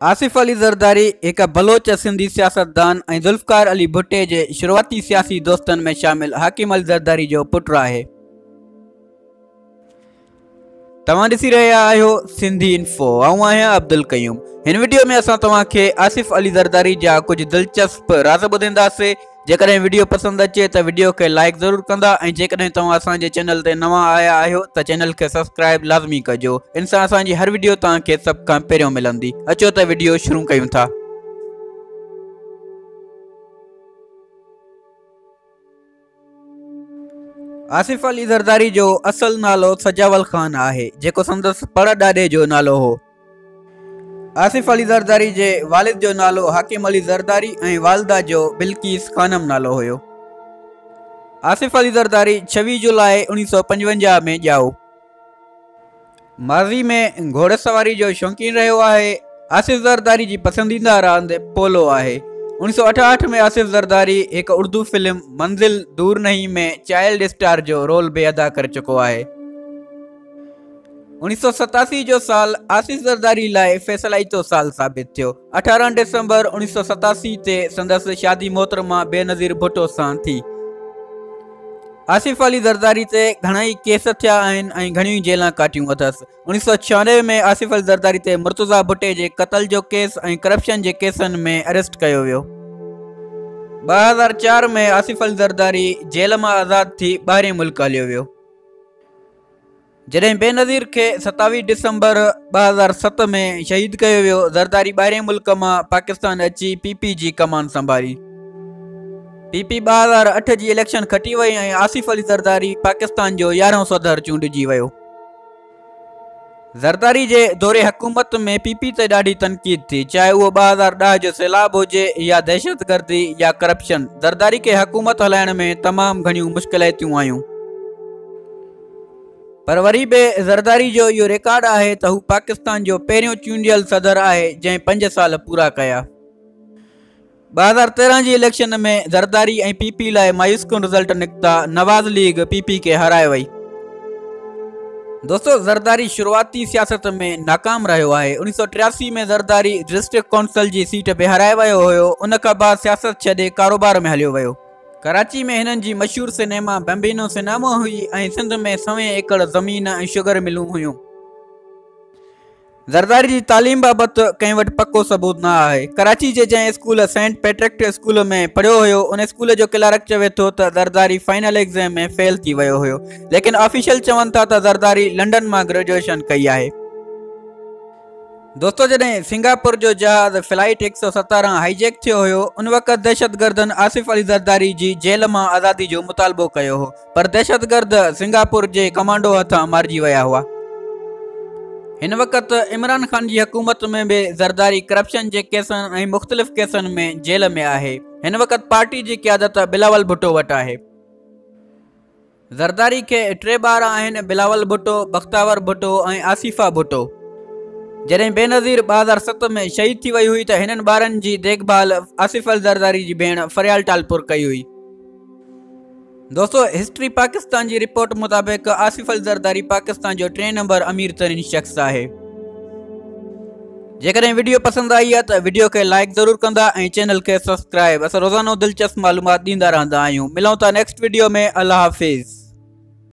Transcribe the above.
आसिफ अली ज़रदारी एक बलोच सिंधी सियासतदान ऐं ज़ुल्फ़कार अली भुट्टे जे शुरुआती सियासी दोस्तनि में शामिल हाकिम अली ज़रदारी जो पुटु आहे। तव्हां ॾिसी रहिया आहियो सिंधी इन्फो। आऊं आहियां अब्दुल क़यूम। हिन वीडियो में असां तव्हांखे आसिफ अली ज़रदारी जा कुछ दिलचस्प राज़ ॿुधाईंदासीं। जेकॾहिं वीडियो पसंद अचे त वीडियो के लाइक ज़रूर कंदा ऐं जेकॾहिं तव्हां असांजे चैनल ते नवां आया आहियो त चैनल के सब्सक्राइब लाज़मी कजो। इन सां असांजी हर वीडियो तव्हांखे सभ खां पहिरियों मिलंदी। अचो त वीडियो शुरू कयूं था। आसिफ अली ज़रदारी जो असल नालो सजावल ख़ान आहे, जेको संदसि परॾाॾे जो नालो हो। आसिफ अली ज़रदारी जे वालिद जो नालो हाकिम अली ज़रदारी ऐं वालिदा जो बिल्किस ख़ानम नालो हुयो। आसिफ अली ज़रदारी 26 जुलाई 1955 में ॼाओ। माज़ी में घोड़सवारी जो शौक़ीन रहियो आहे। आसिफ ज़रदारी जी पसंदीदा रांदि पोलो आहे। 1968 में आसिफ ज़रदारी एक उर्दू फिल्म मंजिल दूर नहीं में चाइल्ड स्टार जो रोल भी अदा कर चुको आहे। 1987 जो साल आसिफ ज़रदारी लाइ फ़ैसलाइतो साल साबित थियो। 18 दिसंबर 1987 ते संदसि शादी मोहतरमा बेनज़ीर भुट्टो सां थी। आसिफ अली ज़रदारी ते घणई केस थिया आहिनि ऐं घणियूं जेलां काटियूं अथसि। 1996 में आसिफ अली ज़रदारी ते मुर्तज़ा भुट्टे जे क़त्ल जो केस ऐं करप्शन जे केसनि में अरेस्ट कयो वियो। 2004 में आसिफ अली ज़रदारी जेल मां आज़ाद थी ॿाहिरि मुल्क हलियो वियो। जॾहिं बेनज़ीर खे 27 दिसंबर 2007 में शहीद कयो वियो, ज़रदारी ॿाहिरि मुल्क मां पाकिस्तान अची PP जी कमान संभाली। PP 2008 जी इलेक्शन खटी वई ऐं आसिफ अली ज़रदारी पाकिस्तान जो 11हों सदर चूंडिजी वियो। ज़रदारी जे दौरे हुकूमत में PP ते ॾाढी तनक़ीद थी, चाहे उहो 2010 जो सैलाब हुजे या दहशतगर्दी या करप्शन। ज़रदारी खे हुकूमत हलाइण में तमामु घणियूं मुश्किलातूं आयूं, पर वरी बि ज़रदारी जो इहो रिकॉर्ड आहे त हू पाकिस्तान जो पहिरियों चूंडियल सदर आहे जंहिं 5 साल पूरा कया। 2013 जी इलेक्शन में ज़रदारी ऐं PP लाइ मायूसकुन रिज़ल्ट निकिता। नवाज़ लीग PP खे हराए वई। दोस्तों, ज़रदारी शुरुआती सियासत में नाकाम रहियो आहे। 1983 में ज़रदारी डिस्ट्रिक्ट काउंसिल जी सीट बि हाराए वियो हुयो। उन खां बाद सियासत छॾे कारोबार में हलियो वियो। कराची में हिननि जी मशहूर सिनेमा बम्बिनो सिनेमा हुई ऐं सिंध में 100 एकड़ ज़मीन ऐं शुगर मिलूं हुयूं। ज़रदारी जी तालीम बाबति कंहिं वटि पको सबूत न आहे। कराची जे जंहिं स्कूल सेंट पैट्रिक स्कूल में पढ़ियो हुयो, उन स्कूल जो क्लार्क चवे थो त ज़रदारी फाइनल एग्ज़ाम में फेल थी वियो हुयो, लेकिन ऑफिशियल चवनि था त ज़रदारी लंडन मां ग्रेजुएशन कई आहे। दोस्तों, जॾहिं सिंगापुर जो जहाज़ फ्लाइट 117 हाईजैक थियो हुयो, उन वक़्तु दहशतगर्दनि आसिफ अली ज़रदारी जी जेल मां आज़ादी जो मुतालबो कयो हो, पर दहशतगर्द सिंगापुर जे कमांडो हथां मारिजी विया हुआ। हिन वक़्तु इमरान ख़ान जी हुकूमत में भी ज़रदारी करप्शन जे केसनि ऐं मुख़्तलिफ़ केसनि में जेल में आहे। हिन वक़्तु पार्टी जी क़यादत बिलावल भुट्टो वटि आहे। ज़रदारी खे 3 ॿार आहिनि, बिलावल भुट्टो, बख्तावर भुट्टो ऐं आसिफा भुट्टो। जॾहिं बेनज़ीर 2007 में शहीद थी वई हुई त हिननि ॿारनि जी देखभाल आसिफ अली ज़रदारी जी भेण फरियाल टालपुर कई हुई। दोस्तों, हिस्ट्री पाकिस्तान जी रिपोर्ट मुताबिक़ आसिफ अली ज़रदारी पाकिस्तान जो 3 नंबर अमीर तरीन शख्स आहे। जेकॾहिं वीडियो पसंद आई आहे त वीडियो खे लाइक ज़रूर कंदा ऐं चैनल खे सब्सक्राइब। असां रोज़ानो दिलचस्प मालूमात ॾींदा रहंदा आहियूं। मिलूं था नेक्स्ट वीडियो में। अल्लाह हाफ़िज़।